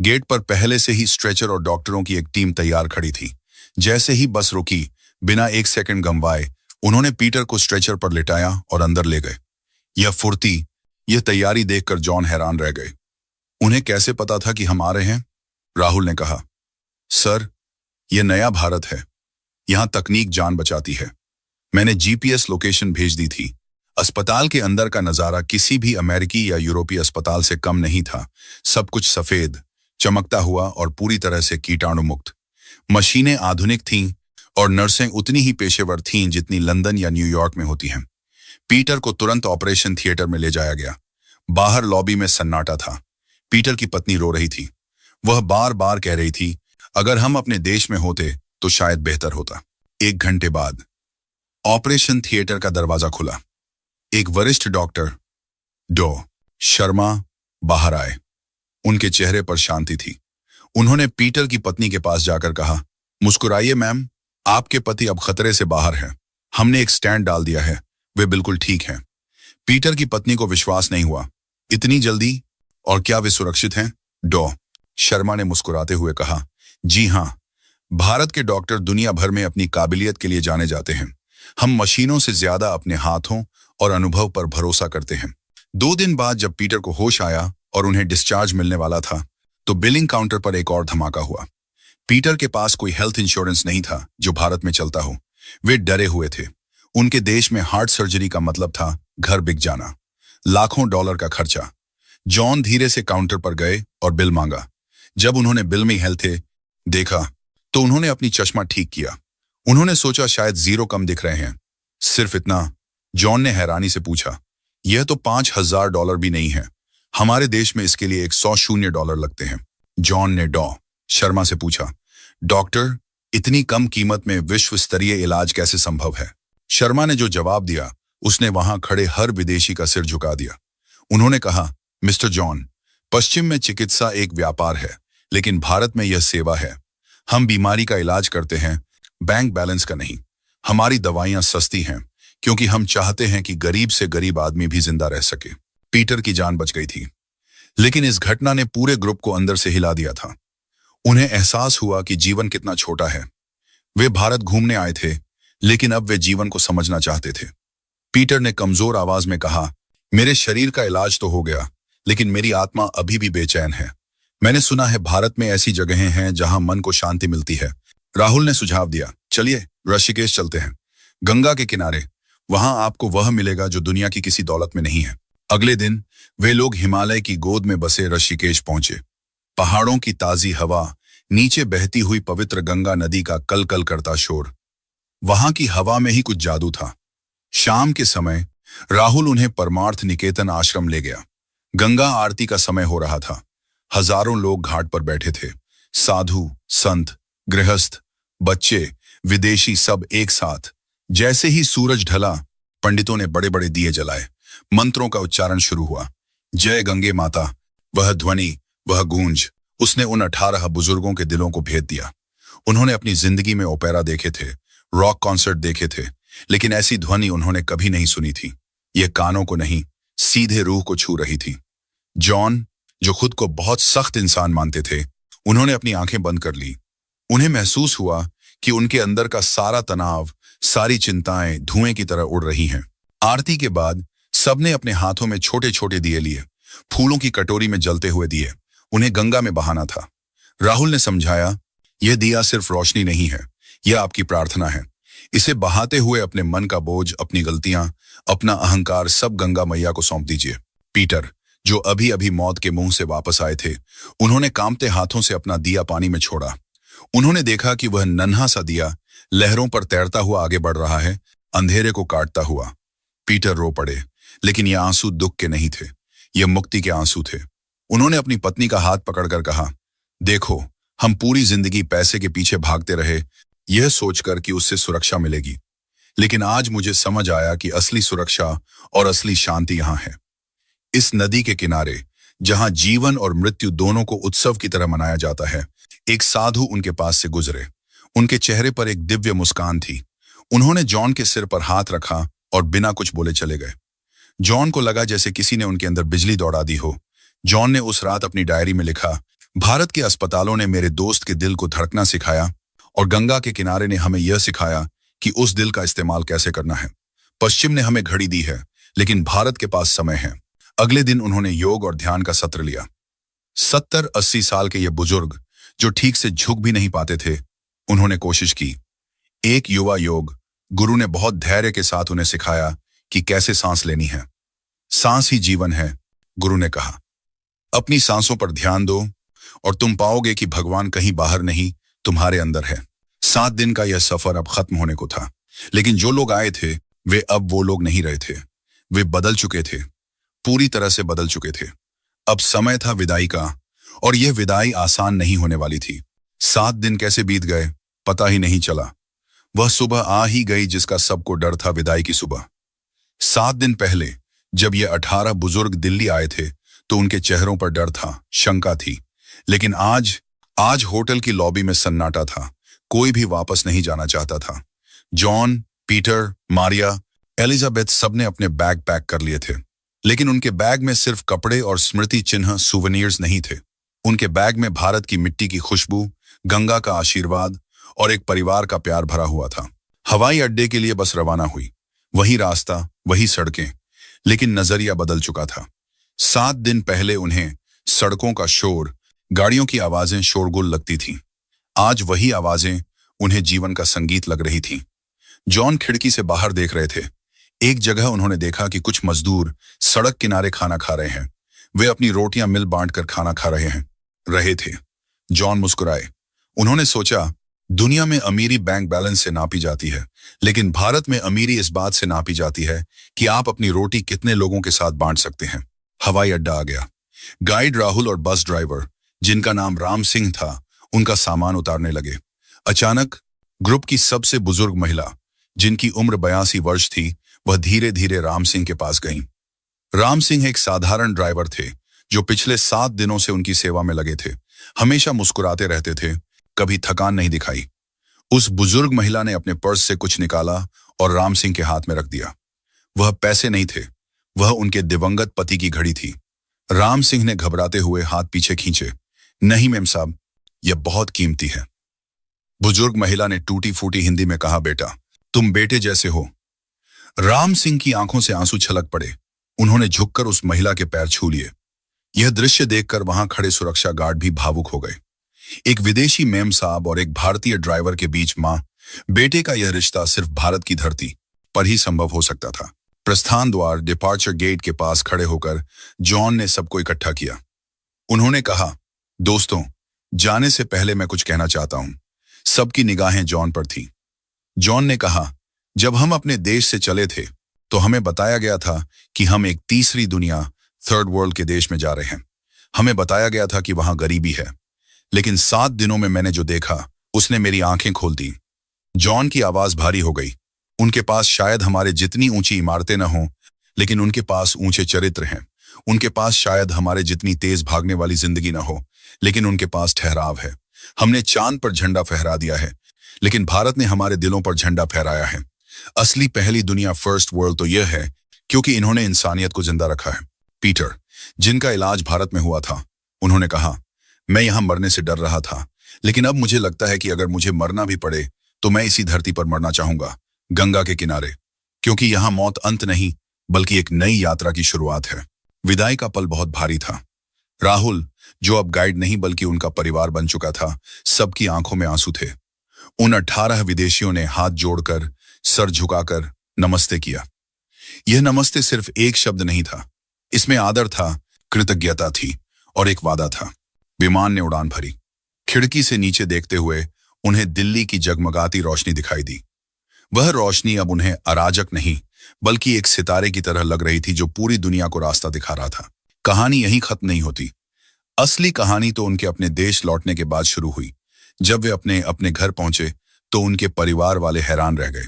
गेट पर पहले से ही स्ट्रेचर और डॉक्टरों की एक टीम तैयार खड़ी थी। जैसे ही बस रुकी, बिना एक सेकंड गंवाए उन्होंने पीटर को स्ट्रेचर पर लिटाया और अंदर ले गए। यह फुर्ती, यह तैयारी देखकर जॉन हैरान रह गए। उन्हें कैसे पता था कि हम आ रहे हैं? राहुल ने कहा, सर, यह नया भारत है। यहां तकनीक जान बचाती है। मैंने जीपीएस लोकेशन भेज दी थी। अस्पताल के अंदर का नजारा किसी भी अमेरिकी या यूरोपीय अस्पताल से कम नहीं था। सब कुछ सफेद, चमकता हुआ और पूरी तरह से कीटाणु मुक्त। मशीनें आधुनिक थीं और नर्सें उतनी ही पेशेवर थीं जितनी लंदन या न्यूयॉर्क में होती हैं। पीटर को तुरंत ऑपरेशन थिएटर में ले जाया गया। बाहर लॉबी में सन्नाटा था। पीटर की पत्नी रो रही थी। वह बार बार कह रही थी, अगर हम अपने देश में होते तो शायद बेहतर होता। 1 घंटे बाद ऑपरेशन थिएटर का दरवाजा खुला। एक वरिष्ठ डॉक्टर डॉ शर्मा बाहर आए। उनके चेहरे पर शांति थी। उन्होंने पीटर की पत्नी के पास जाकर कहा, मुस्कुराइए मैम, आपके पति अब खतरे से बाहर हैं। हमने एक स्टैंड डाल दिया है, वे बिल्कुल ठीक हैं। पीटर की पत्नी को विश्वास नहीं हुआ। इतनी जल्दी? और क्या वे सुरक्षित हैं? डॉ शर्मा ने मुस्कुराते हुए कहा, जी हां, भारत के डॉक्टर दुनिया भर में अपनी काबिलियत के लिए जाने जाते हैं। हम मशीनों से ज्यादा अपने हाथों और अनुभव पर भरोसा करते हैं। 2 दिन बाद जब पीटर को होश आया और उन्हें डिस्चार्ज मिलने वाला था, तो बिलिंग काउंटर पर एक और धमाका हुआ। पीटर के पास कोई हेल्थ इंश्योरेंस नहीं था जो भारत में चलता हो। वे डरे हुए थे। उनके देश में हार्ट सर्जरी का मतलब था घर बिक जाना, लाखों डॉलर का खर्चा। जॉन धीरे से काउंटर पर गए और बिल मांगा। जब उन्होंने बिल में हेल्थ देखा तो उन्होंने अपनी चश्मा ठीक किया। उन्होंने सोचा शायद 0 कम दिख रहे हैं। सिर्फ इतना। जॉन ने हैरानी से पूछा, यह तो $5,000 भी नहीं है। हमारे देश में इसके लिए $100 लगते हैं। जॉन ने शर्मा से पूछा, डॉक्टर, इतनी कम कीमत में विश्व स्तरीय इलाज कैसे संभव है? शर्मा ने जो जवाब दिया, उसने वहां खड़े हर विदेशी का सिर झुका दिया। उन्होंने कहा, मिस्टर जॉन, पश्चिम में चिकित्सा एक व्यापार है, लेकिन भारत में यह सेवा है। हम बीमारी का इलाज करते हैं, बैंक बैलेंस का नहीं। हमारी दवाइयां सस्ती हैं, क्योंकि हम चाहते हैं कि गरीब से गरीब आदमी भी जिंदा रह सके। पीटर की जान बच गई थी, लेकिन इस घटना ने पूरे ग्रुप को अंदर से हिला दिया था। उन्हें एहसास हुआ कि जीवन कितना छोटा है। वे भारत घूमने आए थे, लेकिन अब वे जीवन को समझना चाहते थे। पीटर ने कमजोर आवाज में कहा, मेरे शरीर का इलाज तो हो गया, लेकिन मेरी आत्मा अभी भी बेचैन है। मैंने सुना है भारत में ऐसी जगहें हैं जहां मन को शांति मिलती है। राहुल ने सुझाव दिया, चलिए ऋषिकेश चलते हैं, गंगा के किनारे। वहां आपको वह मिलेगा जो दुनिया की किसी दौलत में नहीं है। अगले दिन वे लोग हिमालय की गोद में बसे ऋषिकेश पहुंचे। पहाड़ों की ताजी हवा, नीचे बहती हुई पवित्र गंगा नदी का कल कल करता शोर, वहां की हवा में ही कुछ जादू था। शाम के समय राहुल उन्हें परमार्थ निकेतन आश्रम ले गया। गंगा आरती का समय हो रहा था। हजारों लोग घाट पर बैठे थे, साधु, संत, गृहस्थ, बच्चे, विदेशी, सब एक साथ। जैसे ही सूरज ढला, पंडितों ने बड़े बड़े दिए जलाए। मंत्रों का उच्चारण शुरू हुआ। जय गंगे माता। वह ध्वनि, वह गूंज, उसने उन 18 बुजुर्गों के दिलों को भेद दिया। उन्होंने अपनी जिंदगी में ओपेरा देखे थे, रॉक कॉन्सर्ट देखे थे, लेकिन ऐसी ध्वनि उन्होंने कभी नहीं सुनी थी। यह कानों को नहीं, सीधे रूह को छू रही थी। जॉन, जो खुद को बहुत सख्त इंसान मानते थे, उन्होंने अपनी आंखें बंद कर ली। उन्हें महसूस हुआ कि उनके अंदर का सारा तनाव, सारी चिंताएं धुएं की तरह उड़ रही हैं। आरती के बाद सबने अपने हाथों में छोटे छोटे दिए लिए, फूलों की कटोरी में जलते हुए दिए। उन्हें गंगा में बहाना था। राहुल ने समझाया, यह दिया सिर्फ रोशनी नहीं है, यह आपकी प्रार्थना है। इसे बहाते हुए अपने मन का बोझ, अपनी गलतियां, अपना अहंकार सब गंगा मैया को सौंप दीजिए। पीटर, जो अभी अभी मौत के मुंह से वापस आए थे, उन्होंने कांपते हाथों से अपना दिया पानी में छोड़ा। उन्होंने देखा कि वह नन्हा सा दिया लहरों पर तैरता हुआ आगे बढ़ रहा है, अंधेरे को काटता हुआ। पीटर रो पड़े, लेकिन ये आंसू दुख के नहीं थे, ये मुक्ति के आंसू थे। उन्होंने अपनी पत्नी का हाथ पकड़कर कहा, देखो, हम पूरी जिंदगी पैसे के पीछे भागते रहे, यह सोचकर कि उससे सुरक्षा मिलेगी, लेकिन आज मुझे समझ आया कि असली सुरक्षा और असली शांति यहां है, इस नदी के किनारे, जहां जीवन और मृत्यु दोनों को उत्सव की तरह मनाया जाता है। एक साधु उनके पास से गुजरे। उनके चेहरे पर एक दिव्य मुस्कान थी। उन्होंने जॉन के सिर पर हाथ रखा और बिना कुछ बोले चले गए। जॉन को लगा जैसे किसी ने उनके अंदर बिजली दौड़ा दी हो। जॉन ने उस रात अपनी डायरी में लिखा, भारत के अस्पतालों ने मेरे दोस्त के दिल को धड़कना सिखाया, और गंगा के किनारे ने हमें यह सिखाया कि उस दिल का इस्तेमाल कैसे करना है। पश्चिम ने हमें घड़ी दी है, लेकिन भारत के पास समय है। अगले दिन उन्होंने योग और ध्यान का सत्र लिया। 70-80 साल के ये बुजुर्ग, जो ठीक से झुक भी नहीं पाते थे, उन्होंने कोशिश की। एक युवा योग गुरु ने बहुत धैर्य के साथ उन्हें सिखाया कि कैसे सांस लेनी है। सांस ही जीवन है, गुरु ने कहा। अपनी सांसों पर ध्यान दो और तुम पाओगे कि भगवान कहीं बाहर नहीं, तुम्हारे अंदर है। 7 दिन का यह सफर अब खत्म होने को था, लेकिन जो लोग आए थे, वे अब वो लोग नहीं रहे थे। वे बदल चुके थे, पूरी तरह से बदल चुके थे। अब समय था विदाई का, और यह विदाई आसान नहीं होने वाली थी। 7 दिन कैसे बीत गए, पता ही नहीं चला। वह सुबह आ ही गई जिसका सबको डर था, विदाई की सुबह। 7 दिन पहले जब ये 18 बुजुर्ग दिल्ली आए थे, तो उनके चेहरों पर डर था, शंका थी। लेकिन आज होटल की लॉबी में सन्नाटा था। कोई भी वापस नहीं जाना चाहता था। जॉन, पीटर, मारिया, एलिजाबेथ सबने अपने बैग पैक कर लिए थे, लेकिन उनके बैग में सिर्फ कपड़े और स्मृति चिन्ह, सुवेनियर्स नहीं थे। उनके बैग में भारत की मिट्टी की खुशबू, गंगा का आशीर्वाद और एक परिवार का प्यार भरा हुआ था। हवाई अड्डे के लिए बस रवाना हुई। वही रास्ता, वही सड़कें, लेकिन नजरिया बदल चुका था। 7 दिन पहले उन्हें सड़कों का शोर, गाड़ियों की आवाजें शोरगुल लगती थीं। आज वही आवाजें उन्हें जीवन का संगीत लग रही थीं। जॉन खिड़की से बाहर देख रहे थे। एक जगह उन्होंने देखा कि कुछ मजदूर सड़क किनारे खाना खा रहे हैं। वे अपनी रोटियां मिल बांटकर खाना खा रहे थे। जॉन मुस्कुराए। उन्होंने सोचा, दुनिया में अमीरी बैंक बैलेंस से नापी जाती है, लेकिन भारत में अमीरी इस बात से नापी जाती है कि आप अपनी रोटी कितने लोगों के साथ बांट सकते हैं। हवाई अड्डा आ गया। गाइड राहुल और बस ड्राइवर, जिनका नाम राम सिंह था, उनका सामान उतारने लगे। अचानक ग्रुप की सबसे बुजुर्ग महिला, जिनकी उम्र 82 वर्ष थी, वह धीरे धीरे राम सिंह के पास गईं। राम सिंह एक साधारण ड्राइवर थे जो पिछले 7 दिनों से उनकी सेवा में लगे थे। हमेशा मुस्कुराते रहते थे, कभी थकान नहीं दिखाई। उस बुजुर्ग महिला ने अपने पर्स से कुछ निकाला और राम सिंह के हाथ में रख दिया। वह पैसे नहीं थे, वह उनके दिवंगत पति की घड़ी थी। राम सिंह ने घबराते हुए हाथ पीछे खींचे। नहीं मेम साहब, यह बहुत कीमती है। बुजुर्ग महिला ने टूटी फूटी हिंदी में कहा, बेटा तुम बेटे जैसे हो। राम सिंह की आंखों से आंसू छलक पड़े। उन्होंने झुककर उस महिला के पैर छू लिए। यह दृश्य देखकर वहां खड़े सुरक्षा गार्ड भी भावुक हो गए। एक विदेशी मेम साहब और एक भारतीय ड्राइवर के बीच मां बेटे का यह रिश्ता सिर्फ भारत की धरती पर ही संभव हो सकता था। प्रस्थान द्वार डिपार्चर गेट के पास खड़े होकर जॉन ने सबको इकट्ठा किया। उन्होंने कहा, दोस्तों, जाने से पहले मैं कुछ कहना चाहता हूं। सबकी निगाहें जॉन पर थी। जॉन ने कहा, जब हम अपने देश से चले थे तो हमें बताया गया था कि हम एक तीसरी दुनिया, थर्ड वर्ल्ड के देश में जा रहे हैं। हमें बताया गया था कि वहां गरीबी है, लेकिन 7 दिनों में मैंने जो देखा उसने मेरी आंखें खोल दी। जॉन की आवाज भारी हो गई। उनके पास शायद हमारे जितनी ऊंची इमारतें न हों, लेकिन उनके पास ऊंचे चरित्र हैं। उनके पास शायद हमारे जितनी तेज भागने वाली जिंदगी न हो, लेकिन उनके पास ठहराव है। हमने चांद पर झंडा फहरा दिया है, लेकिन भारत ने हमारे दिलों पर झंडा फहराया है। असली पहली दुनिया, फर्स्ट वर्ल्ड तो यह है क्योंकि इन्होंने इंसानियत को जिंदा रखा है। पीटर, जिनका इलाज भारत में हुआ था, उन्होंने कहा, मैं यहां मरने से डर रहा था, लेकिन अब मुझे लगता है कि अगर मुझे मरना भी पड़े तो मैं इसी धरती पर मरना चाहूंगा, गंगा के किनारे, क्योंकि यहां मौत अंत नहीं बल्कि एक नई यात्रा की शुरुआत है। विदाई का पल बहुत भारी था। राहुल, जो अब गाइड नहीं बल्कि उनका परिवार बन चुका था, सबकी आंखों में आंसू थे। उन 18 विदेशियों ने हाथ जोड़कर, सर झुकाकर नमस्ते किया। यह नमस्ते सिर्फ एक शब्द नहीं था, इसमें आदर था, कृतज्ञता थी और एक वादा था। विमान ने उड़ान भरी। खिड़की से नीचे देखते हुए उन्हें दिल्ली की जगमगाती रोशनी दिखाई दी। वह रोशनी अब उन्हें अराजक नहीं बल्कि एक सितारे की तरह लग रही थी जो पूरी दुनिया को रास्ता दिखा रहा था। कहानी यहीं खत्म नहीं होती। असली कहानी तो उनके अपने देश लौटने के बाद शुरू हुई। जब वे अपने अपने घर पहुंचे तो उनके परिवार वाले हैरान रह गए।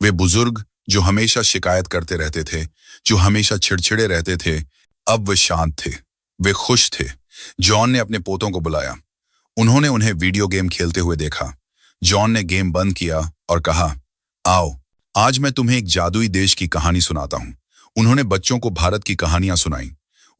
वे बुजुर्ग जो हमेशा शिकायत करते रहते थे, जो हमेशा चिड़चिड़े रहते थे, अब वे शांत थे, वे खुश थे। जॉन ने अपने पोतों को बुलाया। उन्होंने उन्हें वीडियो गेम खेलते हुए देखा। जॉन ने गेम बंद किया और कहा, आओ, आज मैं तुम्हें एक जादुई देश की कहानी सुनाता हूं। उन्होंने बच्चों को भारत की कहानियां सुनाई।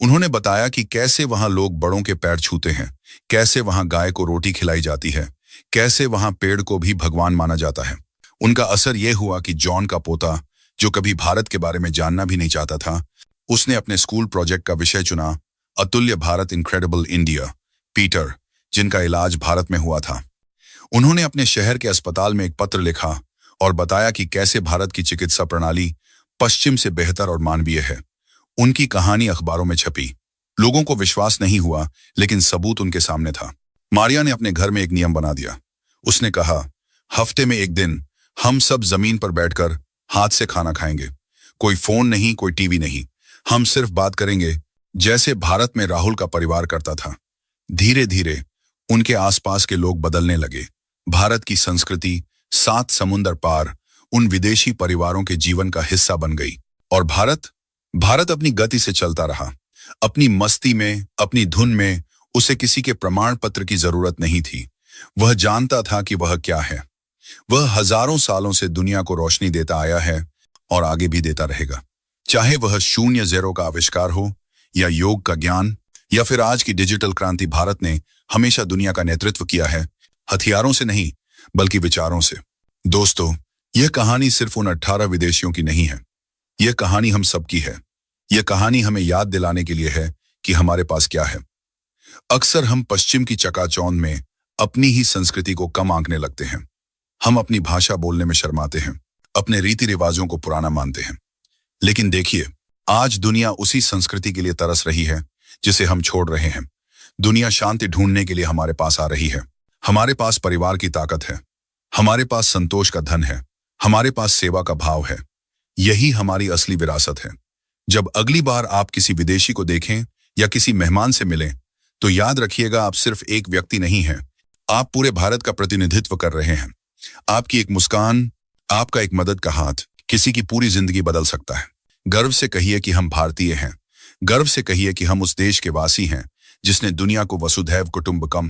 उन्होंने बताया कि कैसे वहां लोग बड़ों के पैर छूते हैं, कैसे वहां गाय को रोटी खिलाई जाती है, कैसे वहां पेड़ को भी भगवान माना जाता है। उनका असर यह हुआ कि जॉन का पोता, जो कभी भारत के बारे में जानना भी नहीं चाहता था, उसने अपने स्कूल प्रोजेक्ट का विषय चुना, अतुल्य भारत, इनक्रेडिबल इंडिया। पीटर, जिनका इलाज भारत में हुआ था, उन्होंने अपने शहर के अस्पताल में एक पत्र लिखा और बताया कि कैसे भारत की चिकित्सा प्रणाली पश्चिम से बेहतर और मानवीय है। उनकी कहानी अखबारों में छपी। लोगों को विश्वास नहीं हुआ, लेकिन सबूत उनके सामने था। मारिया ने अपने घर में एक नियम बना दिया। उसने कहा, हफ्ते में एक दिन हम सब जमीन पर बैठकर हाथ से खाना खाएंगे। कोई फोन नहीं, कोई टीवी नहीं। हम सिर्फ बात करेंगे जैसे भारत में राहुल का परिवार करता था। धीरे धीरे उनके आसपास के लोग बदलने लगे। भारत की संस्कृति 7 समुंदर पार उन विदेशी परिवारों के जीवन का हिस्सा बन गई। और भारत अपनी गति से चलता रहा, अपनी मस्ती में, अपनी धुन में। उसे किसी के प्रमाण पत्र की जरूरत नहीं थी। वह जानता था कि वह क्या है। वह हजारों सालों से दुनिया को रोशनी देता आया है और आगे भी देता रहेगा। चाहे वह शून्य ज़ेरो का आविष्कार हो, या योग का ज्ञान, या फिर आज की डिजिटल क्रांति। भारत ने हमेशा दुनिया का नेतृत्व किया है, हथियारों से नहीं बल्कि विचारों से। दोस्तों, यह कहानी सिर्फ उन 18 विदेशियों की नहीं है, यह कहानी हम सबकी है। यह कहानी हमें याद दिलाने के लिए है कि हमारे पास क्या है। अक्सर हम पश्चिम की चकाचौंध में अपनी ही संस्कृति को कम आंकने लगते हैं। हम अपनी भाषा बोलने में शर्माते हैं, अपने रीति रिवाजों को पुराना मानते हैं। लेकिन देखिए, आज दुनिया उसी संस्कृति के लिए तरस रही है जिसे हम छोड़ रहे हैं। दुनिया शांति ढूंढने के लिए हमारे पास आ रही है। हमारे पास परिवार की ताकत है, हमारे पास संतोष का धन है, हमारे पास सेवा का भाव है। यही हमारी असली विरासत है। जब अगली बार आप किसी विदेशी को देखें या किसी मेहमान से मिलें, तो याद रखिएगा आप सिर्फ एक व्यक्ति नहीं हैं, आप पूरे भारत का प्रतिनिधित्व कर रहे हैं। आपकी एक मुस्कान, आपका एक मदद का हाथ किसी की पूरी जिंदगी बदल सकता है। गर्व से कहिए कि हम भारतीय हैं। गर्व से कहिए कि हम उस देश के वासी हैं जिसने दुनिया को वसुधैव कुटुंबकम,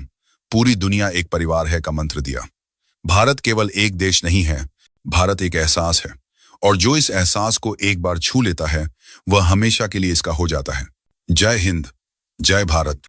पूरी दुनिया एक परिवार है का मंत्र दिया। भारत केवल एक देश नहीं है, भारत एक एहसास है, और जो इस एहसास को एक बार छू लेता है वह हमेशा के लिए इसका हो जाता है। जय हिंद, जय भारत।